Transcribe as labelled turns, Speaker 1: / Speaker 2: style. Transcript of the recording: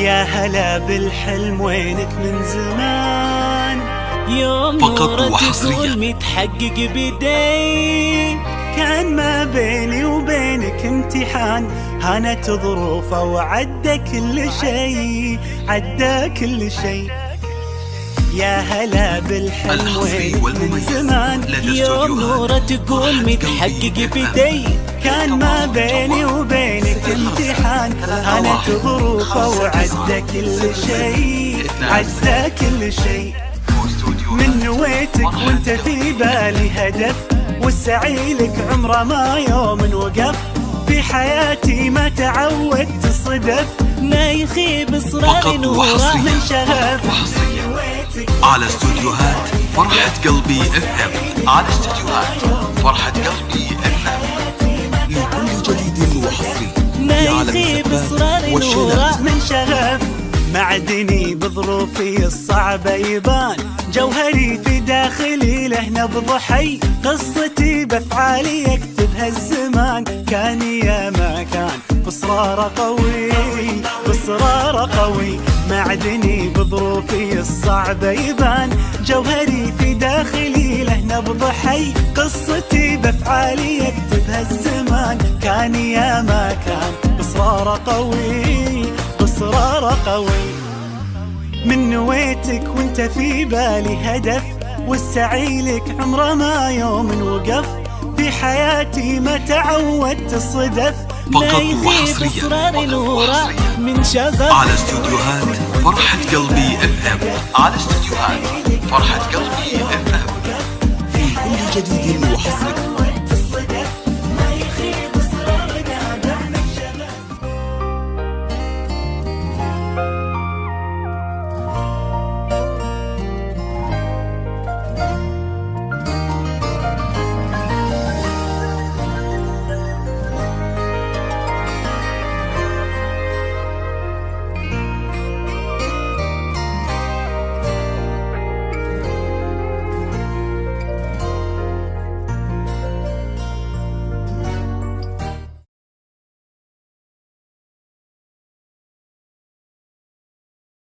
Speaker 1: يا هلا بالحلم وينك من زمان، يوم نورة تقول متحقق بدي، كان ما بيني وبينك امتحان، هانت ظروفه وعدى كل شيء، عدى كل شيء. يا هلا بالحلم وينك من زمان، يوم نورة تقول متحقق بدي، كان ما بيني وبينك امتحان، هانت ظروفه وعدى كل شيء، عدى كل شيء. من نويتك وانت في بالي هدف، والسعي لك عمره ما يوم وقف، في حياتي ما تعودت صدف، ما يخيب اصراري نوره من شغف.
Speaker 2: على استوديوهات فرحة قلبي FM، على استوديوهات فرحة قلبي FM لكل جديد وحصري.
Speaker 1: ما يخيب اصراري نوره من شغف، معدني بظروفي الصعبة يبان، جوهري في داخلي له نبض حي، قصتي بافعالي يكتبها الزمان، كان يا ما كان بإصرار قوي، بإصرار قوي. معدني بظروفي الصعبة يبان، جوهري في داخلي له نبض حي، قصتي بافعالي يكتبها الزمان، كان يا ما كان بإصرار قوي، بإصرار قوي. من نويتك وانت في بالي هدف، والسعي لك عمره ما يوم وقف، في حياتي ما تعودت الصدف، ما يخيب اصراري نوره من شغف.
Speaker 2: على استوديوهات فرحة قلبي FM، على استوديوهات فرحة قلبي FM في كل جديد